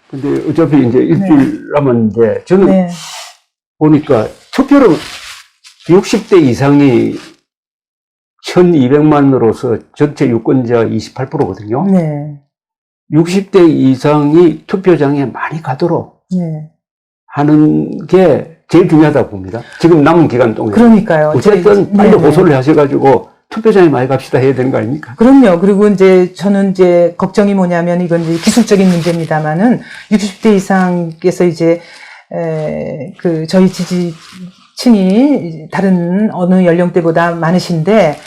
근데 어차피 이제 일주일 남았는데, 저는 보니까 투표를 60대 이상이 1200만으로서 전체 유권자 28%거든요. 60대 이상이 투표장에 많이 가도록 하는 게 제일 중요하다고 봅니다. 지금 남은 기간 동안. 그러니까요. 어쨌든 빨리 호소를 하셔가지고 투표장에 많이 갑시다 해야 되는 거 아닙니까? 그럼요. 그리고 이제 저는 이제 걱정이 뭐냐면 이건 이제 기술적인 문제입니다만은 60대 이상께서 이제 저희 지지층이 다른 어느 연령대보다 많으신데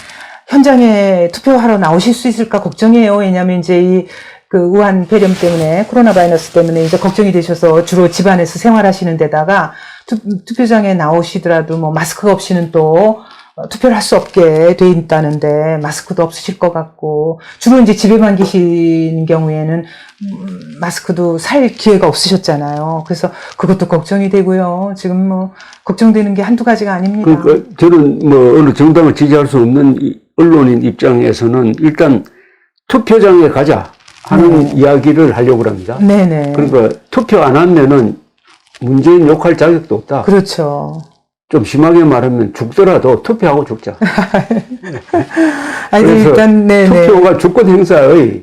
현장에 투표하러 나오실 수 있을까 걱정이에요. 왜냐하면 이제 우한 폐렴 때문에 코로나 바이러스 때문에 이제 걱정이 되셔서 주로 집안에서 생활하시는 데다가 투표장에 나오시더라도 뭐 마스크가 없이는 또 투표를 할 수 없게 돼 있다는데 마스크도 없으실 것 같고 주로 이제 집에만 계신 경우에는 마스크도 살 기회가 없으셨잖아요. 그래서 그것도 걱정이 되고요. 지금 뭐 걱정되는 게 한두 가지가 아닙니다. 그러니까 저는 뭐 어느 정당을 지지할 수 없는 언론인 입장에서는 일단 투표장에 가자 하는 이야기를 하려고 합니다. 그러니까 투표 안 하면은 문재인 욕할 자격도 없다. 그렇죠. 좀 심하게 말하면 죽더라도 투표하고 죽자. 아니, 그래서 일단, 투표가 주권 행사의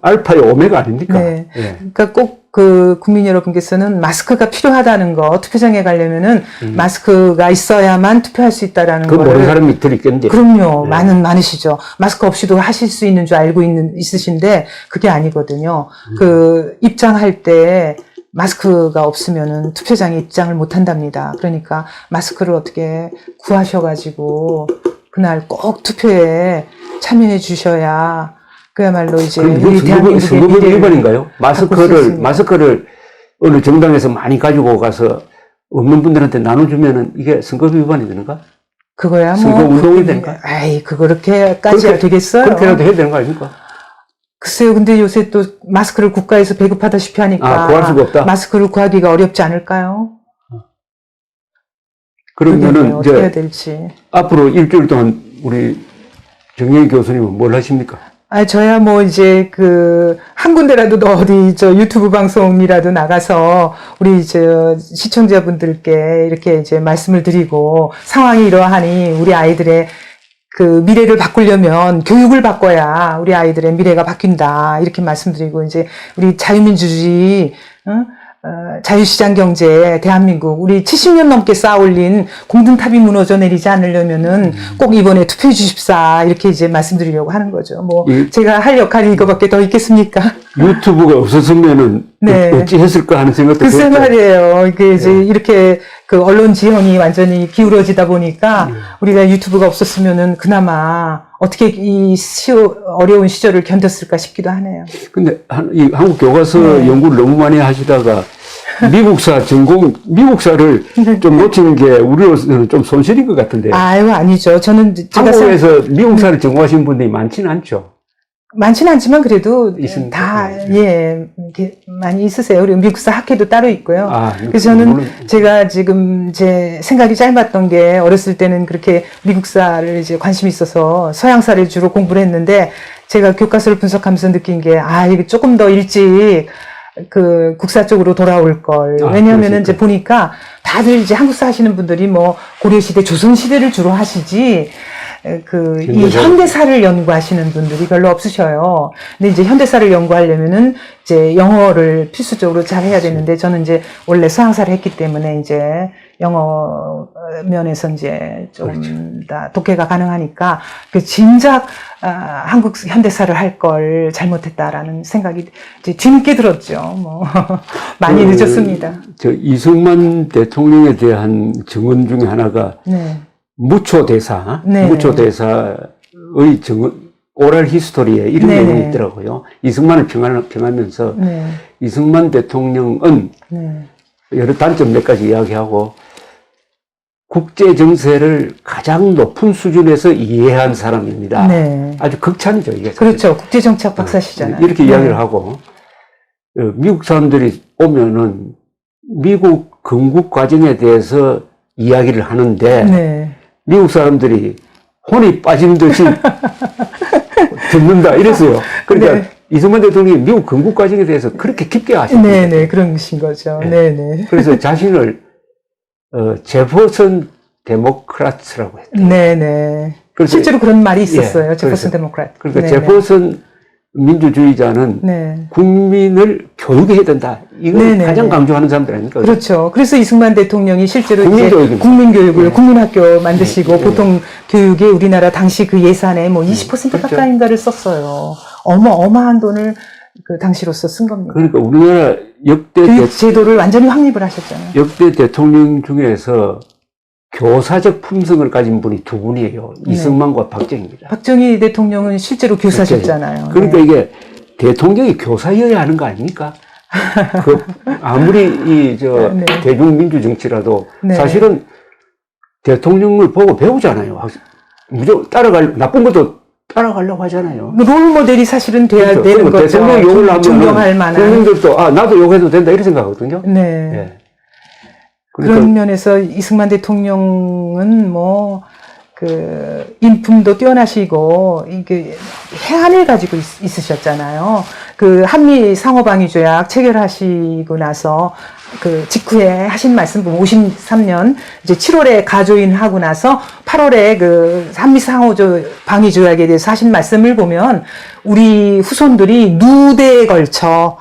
알파의 오메가 아닙니까? 그러니까 꼭 국민 여러분께서는 마스크가 필요하다는 거, 투표장에 가려면은 마스크가 있어야만 투표할 수 있다라는 거. 모르는 사람이 들 있겠는데. 그럼요. 많으시죠. 마스크 없이도 하실 수 있는 줄 알고 있으신데 그게 아니거든요. 입장할 때 마스크가 없으면은 투표장에 입장을 못 한답니다. 그러니까 마스크를 어떻게 구하셔가지고 그날 꼭 투표에 참여해 주셔야 그야말로 이제 우리 대한민국의 선거법 위반인가요? 마스크를 어느 정당에서 많이 가지고 가서 없는 분들한테 나눠주면은 이게 선거법 위반이 되는가? 그거야 뭐 선거 운동이 되는가? 아이 그렇게까지가 되겠어요? 그렇게라도 해야 되는 거 아닙니까? 글쎄요, 근데 요새 또 마스크를 국가에서 배급하다시피 하니까 구할 수가 없다. 마스크를 구하기가 어렵지 않을까요? 그러면은 어떻게 해야 될지. 앞으로 일주일 동안 우리 정영희 교수님은 뭘 하십니까? 저야 뭐 이제 한 군데라도 어디 유튜브 방송이라도 나가서 우리 시청자분들께 이렇게 이제 말씀을 드리고 상황이 이러하니 우리 아이들의 미래를 바꾸려면 교육을 바꿔야 우리 아이들의 미래가 바뀐다. 이렇게 말씀드리고 이제 우리 자유민주주의, 자유시장 경제, 대한민국, 우리 70년 넘게 쌓아올린 공든탑이 무너져 내리지 않으려면은 꼭 이번에 투표해 주십사. 이렇게 이제 말씀드리려고 하는 거죠. 뭐, 제가 할 역할이 이거밖에 더 있겠습니까? 유튜브가 없었으면은 어찌 했을까 하는 생각도 들었죠. 글쎄 말이에요. 이게 이제 이렇게 언론 지형이 완전히 기울어지다 보니까 우리가 유튜브가 없었으면은 그나마 어떻게 어려운 시절을 견뎠을까 싶기도 하네요. 근데 이 한국 교과서 연구를 너무 많이 하시다가 미국사를 좀 놓치는 게 우리로서는 좀 손실인 것 같은데. 아니죠. 저는 한국에서 미국사를 전공하신 분들이 많지는 않죠. 많지는 않지만 그래도 있습니다. 많이 있으세요. 그리고 미국사 학회도 따로 있고요. 그래서 저는 제가 지금 제 생각이 짧았던 게 어렸을 때는 그렇게 미국사를 이제 관심이 있어서 서양사를 주로 공부를 했는데 제가 교과서를 분석하면서 느낀 게 이게 조금 더 일찍 국사 쪽으로 돌아올 걸. 왜냐하면은 이제 보니까 다들 이제 한국사 하시는 분들이 뭐 고려시대, 조선시대를 주로 하시지 이 현대사를 연구하시는 분들이 별로 없으셔요. 근데 이제 현대사를 연구하려면은 이제 영어를 필수적으로 잘 해야 되는데 저는 이제 원래 서양사를 했기 때문에 이제 영어 면에서 이제 좀 다 독해가 가능하니까 진작 한국 현대사를 할 걸 잘못했다라는 생각이 이제 뒤늦게 들었죠. 뭐 많이 늦었습니다. 이승만 대통령에 대한 증언 중에 하나가 무초대사, 무초대사의 오랄 히스토리에 이런 내용이 있더라고요. 이승만을 평하면서 이승만 대통령은 여러 단점 몇 가지 이야기하고 국제 정세를 가장 높은 수준에서 이해한 사람입니다. 아주 극찬이죠, 이게. 그렇죠. 국제정책 박사시잖아요. 이렇게 이야기를 하고 미국 사람들이 오면은 미국 건국 과정에 대해서 이야기를 하는데 미국 사람들이 혼이 빠진 듯이 듣는다 이랬어요. 그러니까 이승만 대통령이 미국 건국 과정에 대해서 그렇게 깊게 아십니다. 네네, 그런 것인 거죠. 네. 네네. 그래서 자신을, 제퍼슨 데모크라트라고 했대요. 네네. 실제로 그런 말이 있었어요. 예, 제퍼슨 데모크라트. 그러니까 네네. 제퍼슨 민주주의자는 네. 국민을 교육해야 된다. 이걸 네네. 가장 강조하는 사람들 아닙니까? 그렇죠. 그래서 이승만 대통령이 실제로 국민교육을, 네. 국민학교 만드시고 보통 교육에 우리나라 당시 그 예산의 뭐 20% 그렇죠. 가까이인가를 썼어요. 어마어마한 돈을 그 당시로서 쓴 겁니다. 그러니까 우리나라 역대 교육 제도를 완전히 확립을 하셨잖아요. 역대 대통령 중에서 교사적 품성을 가진 분이 두 분이에요. 네. 이승만과 박정희입니다. 박정희 대통령은 실제로 교사셨잖아요. 그러니까 네. 이게 대통령이 교사여야 하는 거 아닙니까? 아무리 네. 대중민주 정치라도 네. 사실은 대통령을 보고 배우잖아요. 무조건 나쁜 것도 따라가려고 하잖아요. 롤 모델이 사실은 돼야 그렇죠. 되는 거죠. 대통령 욕을 하면 존경할 만한. 국민들도 나도 욕해도 된다 이런 생각하거든요. 네. 예. 그런 면에서 이승만 대통령은 인품도 뛰어나시고, 이게 해안을 가지고 있으셨잖아요. 그 한미 상호방위 조약 체결하시고 나서 그 직후에 하신 말씀 보면 53년 이제 7월에 가조인 하고 나서 8월에 그 한미 상호방위 조약에 대해서 하신 말씀을 보면 우리 후손들이 누대에 걸쳐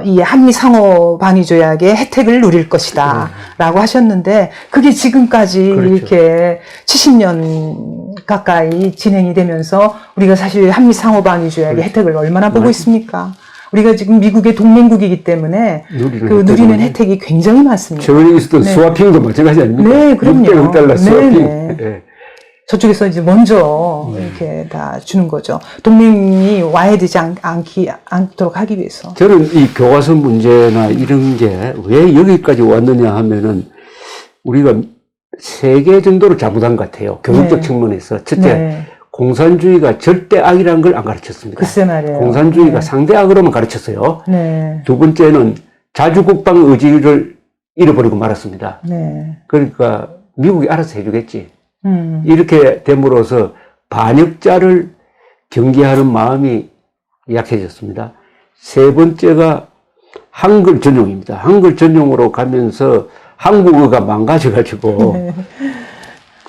이 한미 상호 방위 조약의 혜택을 누릴 것이다. 라고 하셨는데, 그게 지금까지 그렇죠. 이렇게 70년 가까이 진행이 되면서 우리가 사실 한미 상호 방위 조약의 그렇죠. 혜택을 얼마나 보고 있습니까? 우리가 지금 미국의 동맹국이기 때문에 누리는 혜택이 굉장히 많습니다. 최근에 있었던 네. 스와핑도 마찬가지 아닙니까? 네, 그럼요. 600달러 스와핑. 네, 네. 네. 저쪽에서 이제 먼저 이렇게 다 주는 거죠. 동맹이 와해되지 않도록 하기 위해서. 저는 이 교과서 문제나 이런 게 왜 여기까지 왔느냐 하면은 우리가 세 개 정도를 잘못한 것 같아요. 교육적 네. 측면에서. 첫째, 네. 공산주의가 절대 악이라는 걸 안 가르쳤습니다. 글쎄 말이에요. 공산주의가 네. 상대 악으로만 가르쳤어요. 네. 두 번째는 자주국방 의지를 잃어버리고 말았습니다. 네. 그러니까 미국이 알아서 해주겠지. 이렇게 됨으로써 반역자를 경계하는 마음이 약해졌습니다. 세 번째가 한글 전용입니다. 한글 전용으로 가면서 한국어가 망가져가지고 네.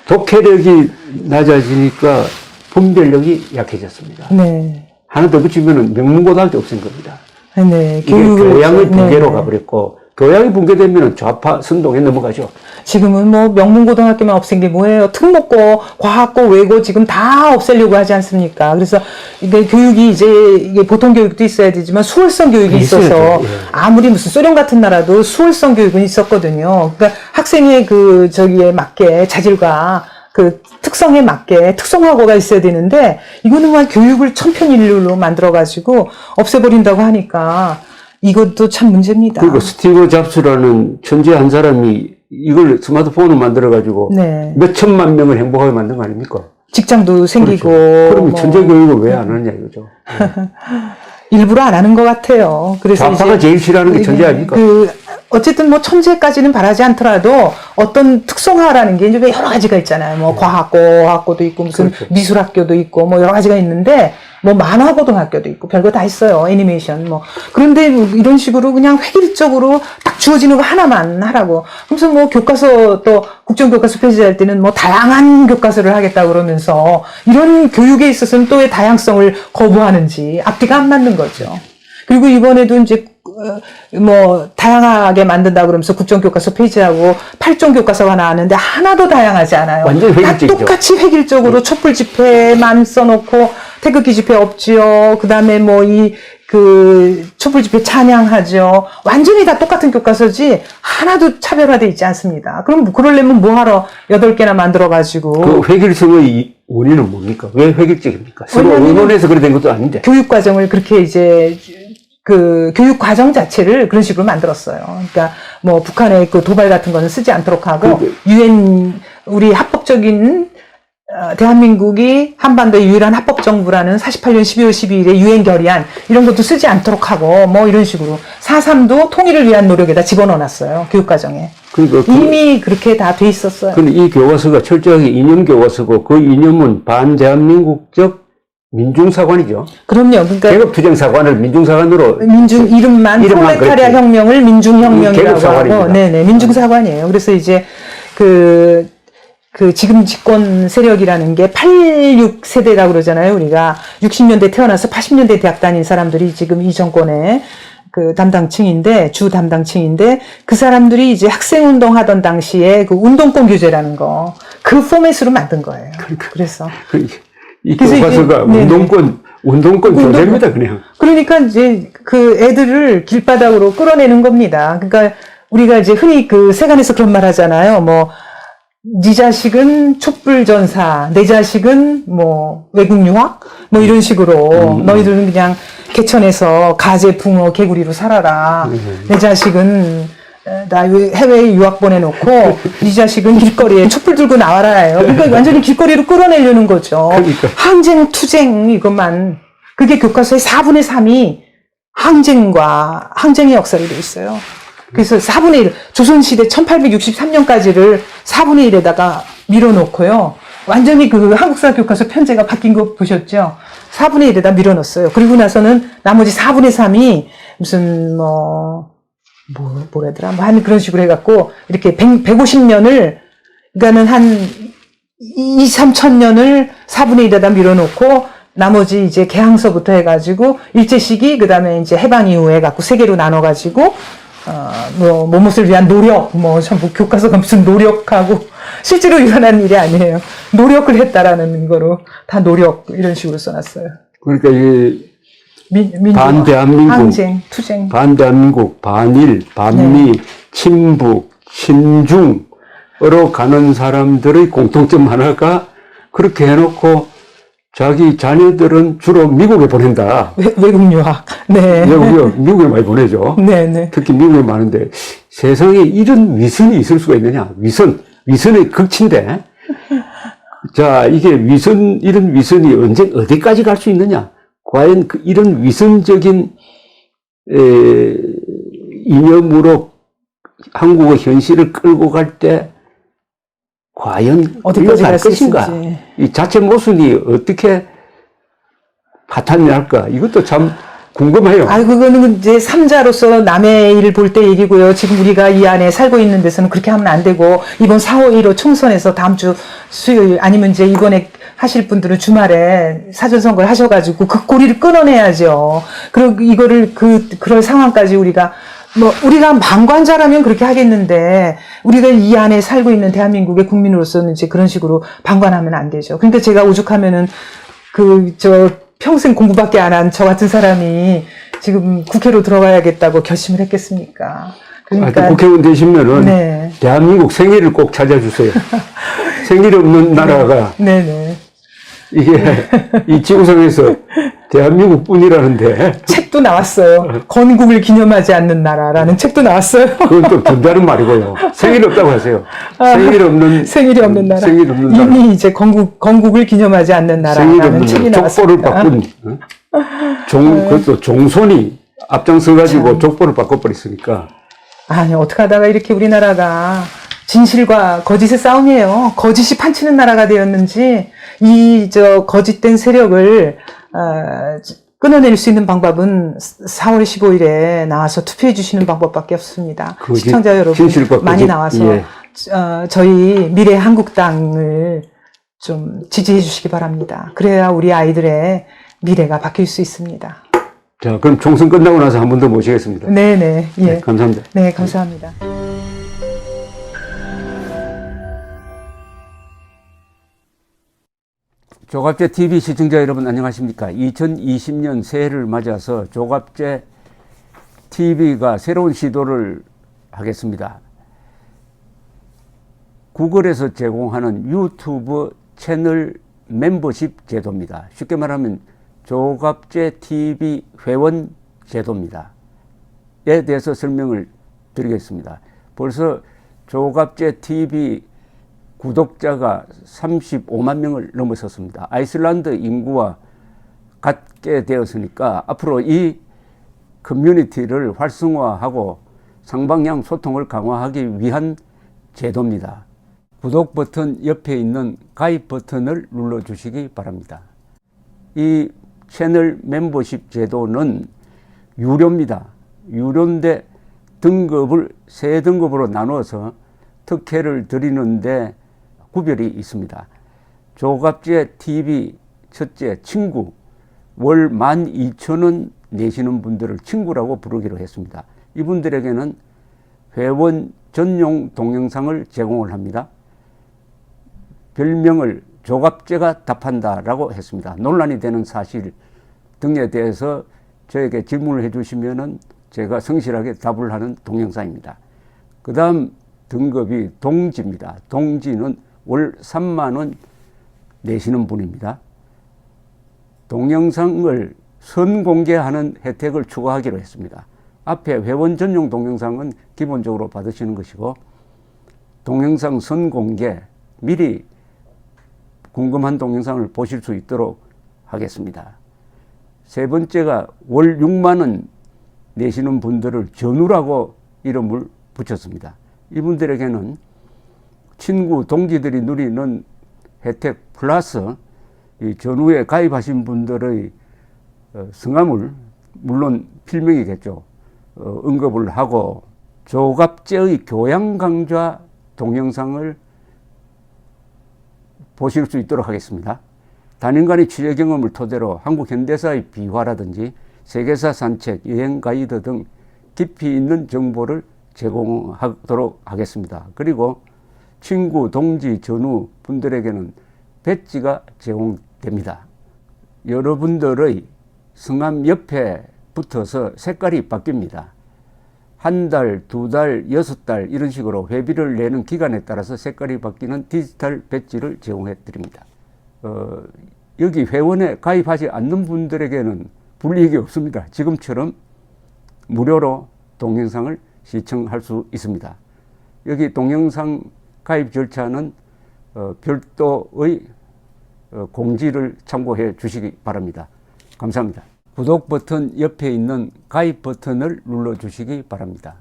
독해력이 낮아지니까 분별력이 약해졌습니다. 네. 하나 더 붙이면 명문고등학교 없앤 겁니다. 네. 이게 교양의 붕괴로 가버렸고, 교양이 붕괴되면 좌파 선동에 넘어가죠. 지금은 뭐 명문고등학교만 없앤 게 뭐예요? 특목고, 과학고, 외고 지금 다 없애려고 하지 않습니까? 그래서 이게 교육이 이게 보통 교육도 있어야 되지만 수월성 교육이 있어서 예. 아무리 무슨 소련 같은 나라도 수월성 교육은 있었거든요. 그러니까 학생의 저기에 맞게 자질과 그 특성에 맞게 특성화고가 있어야 되는데 이거는 막 교육을 천편일률로 만들어가지고 없애버린다고 하니까 이것도 참 문제입니다. 그리고 스티브 잡스라는 천재 한 사람이 이걸 스마트폰을 만들어가지고 네. 몇 천만 명을 행복하게 만든 거 아닙니까? 직장도 생기고. 그렇죠. 그러면 천재 교육을 왜 안 하느냐 이거죠. 일부러 안 하는 것 같아요. 그래서 좌파가 제일 싫어하는 게 천재 아닙니까? 어쨌든 뭐 천재까지는 바라지 않더라도 어떤 특성화라는 게 이제 여러 가지가 있잖아요. 뭐 과학고도 있고 무슨 그렇죠. 미술학교도 있고 뭐 여러 가지가 있는데 뭐 만화고등학교도 있고 별거 다 있어요. 애니메이션 뭐. 그런데 이런 식으로 그냥 획일적으로 딱 주어지는 거 하나만 하라고. 그래서 뭐 교과서 또 국정교과서 폐지할 때는 뭐 다양한 교과서를 하겠다 그러면서 이런 교육에 있어서는 또 왜 다양성을 거부하는지 앞뒤가 안 맞는 거죠. 그리고 이번에도 이제 뭐 다양하게 만든다 그러면서 국정교과서 폐지하고 8종 교과서가 나왔는데 하나도 다양하지 않아요. 완전 획일적이죠. 다 똑같이 획일적으로 촛불 집회만 써놓고 태극기 집회 없지요. 그다음에 뭐 촛불 집회 찬양하죠. 완전히 다 똑같은 교과서지 하나도 차별화돼 있지 않습니다. 그럼 그러려면 뭐하러 8개나 만들어가지고. 그 획일성의 원인은 뭡니까? 왜 획일적입니까? 서로 의논해서 그래 된 것도 아닌데. 교육과정을 그렇게 이제 교육 과정 자체를 그런 식으로 만들었어요. 그러니까 뭐 북한의 그 도발 같은 거는 쓰지 않도록 하고 우리 합법적인 대한민국이 한반도의 유일한 합법정부라는 48년 12월 12일에 유엔 결의안 이런 것도 쓰지 않도록 하고 뭐 이런 식으로 4.3도 통일을 위한 노력에다 집어넣어놨어요. 교육과정에. 그러니까 이미 그렇게 다 돼 있었어요. 근데 이 교과서가 철저하게 이념 교과서고 그 이념은 반대한민국적 민중사관이죠. 그럼요. 그러니까 계급투쟁사관을 민중사관으로 이름만 프롤레타리아 혁명을 민중혁명이라고 하고, 네네, 민중사관이에요. 그래서 이제 그 지금 집권 세력이라는 게 86세대라고 그러잖아요. 우리가 60년대 태어나서 80년대 대학 다닌 사람들이 지금 이 정권의 그 담당층인데, 주 담당층인데, 그 사람들이 이제 학생운동 하던 당시에 그 운동권 규제라는 거, 그 포맷으로 만든 거예요. 그래서. 이 교과서가 운동권 교재입니다, 그냥. 그러니까 이제 그 애들을 길바닥으로 끌어내는 겁니다. 그러니까 우리가 이제 흔히 그 세간에서 그런 말 하잖아요. 뭐, 네 자식은 촛불전사, 내 자식은 뭐 외국 유학? 뭐 이런 식으로 너희들은 그냥 개천에서 가재, 붕어, 개구리로 살아라. 내 자식은 나 해외에 유학 보내놓고 네 자식은 길거리에 촛불 들고 나와라예요. 그러니까 완전히 길거리로 끌어내려는 거죠. 그러니까. 항쟁, 투쟁 이것만. 그게 교과서의 4분의 3이 항쟁의 역사로 되어 있어요. 그래서 4분의 1, 조선시대 1863년까지를 4분의 1에다가 밀어놓고요. 완전히 그 한국사 교과서 편제가 바뀐 거 보셨죠? 4분의 1에다 밀어넣었어요. 그리고 나서는 나머지 4분의 3이 무슨 뭐라더라? 한 그런 식으로 해갖고, 이렇게 150년을, 그러니까는 한 2, 3천 년을 4분의 1에다 밀어놓고, 나머지 이제 개항서부터 해가지고, 일제시기, 그 다음에 이제 해방 이후에 갖고 세 개로 나눠가지고, 무엇을 위한 노력, 전부 교과서가 무슨 노력하고, 실제로 일어난 일이 아니에요. 노력을 했다라는 거로, 다 노력, 이런 식으로 써놨어요. 그러니까 이게, 반대한민국, 항쟁, 투쟁, 반대한민국, 반일, 반미, 친북, 친중으로 가는 사람들의 공통점 하나가 그렇게 해놓고 자기 자녀들은 주로 미국에 보낸다. 외국 유학. 네. 미국에 많이 보내죠. 네네. 특히 미국에 많은데 세상에 이런 위선이 있을 수가 있느냐. 위선의 극치인데. 자, 이게 이런 위선이 어디까지 갈 수 있느냐. 과연 이런 위선적인 이념으로 한국의 현실을 끌고 갈 때 과연 어디까지 갈 것인가? 이 자체 모순이 어떻게 파탄이 날까? 이것도 참 궁금해요. 그거는 이제 삼자로서 남의 일을 볼 때 얘기고요. 지금 우리가 이 안에 살고 있는 데서는 그렇게 하면 안 되고, 이번 4월 1호 총선에서 다음 주 수요일, 아니면 이제 이번에 하실 분들은 주말에 사전선거를 하셔가지고 그 고리를 끊어내야죠. 그리고 이거를 그럴 상황까지 우리가 방관자라면 그렇게 하겠는데, 우리가 이 안에 살고 있는 대한민국의 국민으로서는 이제 그런 식으로 방관하면 안 되죠. 그러니까 제가 오죽하면은 평생 공부밖에 안 한 저 같은 사람이 지금 국회로 들어가야겠다고 결심을 했겠습니까? 그러니까 국회의원 되시면은 대한민국 생일을 꼭 찾아주세요. 생일 없는 나라가 이게 이 지구상에서 대한민국 뿐이라는데. 책도 나왔어요. 건국을 기념하지 않는 나라라는 책도 나왔어요. 그건 또 든다는 말이고요. 생일 없다고 하세요. 생일이 없는 나라. 이미 이제 건국을 기념하지 않는 나라라는 책이 나왔습니다. 족보를 바꾼 그것도 종손이 앞장서가지고 족보를 바꿔버렸으니까. 아니, 어떻게 하다가 이렇게 우리나라가 진실과 거짓의 싸움이에요. 거짓이 판치는 나라가 되었는지, 거짓된 세력을, 끊어낼 수 있는 방법은 4월 15일에 나와서 투표해 주시는 방법밖에 없습니다. 시청자 여러분 많이 나와서, 저희 미래 한국당을 좀 지지해 주시기 바랍니다. 그래야 우리 아이들의 미래가 바뀔 수 있습니다. 자, 그럼 총선 끝나고 나서 한 번 더 모시겠습니다. 네네. 예. 네, 감사합니다. 네, 감사합니다. 조갑제 TV 시청자 여러분 안녕하십니까? 2020년 새해를 맞아서 조갑제 TV가 새로운 시도를 하겠습니다. 구글에서 제공하는 유튜브 채널 멤버십 제도입니다. 쉽게 말하면 조갑제 TV 회원 제도입니다. 에 대해서 설명을 드리겠습니다. 벌써 조갑제 TV 구독자가 35만 명을 넘어섰습니다. 아이슬란드 인구와 같게 되었으니까 앞으로 이 커뮤니티를 활성화하고 상방향 소통을 강화하기 위한 제도입니다. 구독 버튼 옆에 있는 가입 버튼을 눌러주시기 바랍니다. 이 채널 멤버십 제도는 유료입니다. 유료인데 등급을 세 등급으로 나누어서 특혜를 드리는데 구별이 있습니다. 조갑제 TV 첫째 친구 월 12,000원 내시는 분들을 친구라고 부르기로 했습니다. 이분들에게는 회원 전용 동영상을 제공을 합니다. 별명을 조갑제가 답한다라고 했습니다. 논란이 되는 사실 등에 대해서 저에게 질문을 해주시면은 제가 성실하게 답을 하는 동영상입니다. 그 다음 등급이 동지입니다. 동지는 월 3만 원 내시는 분입니다. 동영상을 선공개하는 혜택을 추가하기로 했습니다. 앞에 회원 전용 동영상은 기본적으로 받으시는 것이고 동영상 선공개 미리 궁금한 동영상을 보실 수 있도록 하겠습니다. 세 번째가 월 6만 원 내시는 분들을 전우라고 이름을 붙였습니다. 이분들에게는 친구, 동지들이 누리는 혜택 플러스 이 전우에 가입하신 분들의 성함을 물론 필명이겠죠. 언급을 하고 조갑제의 교양 강좌 동영상을 보실 수 있도록 하겠습니다. 단연간의 취재 경험을 토대로 한국 현대사의 비화라든지 세계사 산책, 여행 가이드 등 깊이 있는 정보를 제공하도록 하겠습니다. 그리고 친구, 동지, 전우 분들에게는 배지가 제공됩니다. 여러분들의 성함 옆에 붙어서 색깔이 바뀝니다. 한 달, 두 달, 6달 이런 식으로 회비를 내는 기간에 따라서 색깔이 바뀌는 디지털 배지를 제공해 드립니다. 여기 회원에 가입하지 않는 분들에게는 불이익이 없습니다. 지금처럼 무료로 동영상을 시청할 수 있습니다. 여기 동영상 가입 절차는 별도의 공지를 참고해 주시기 바랍니다. 감사합니다. 구독 버튼 옆에 있는 가입 버튼을 눌러 주시기 바랍니다.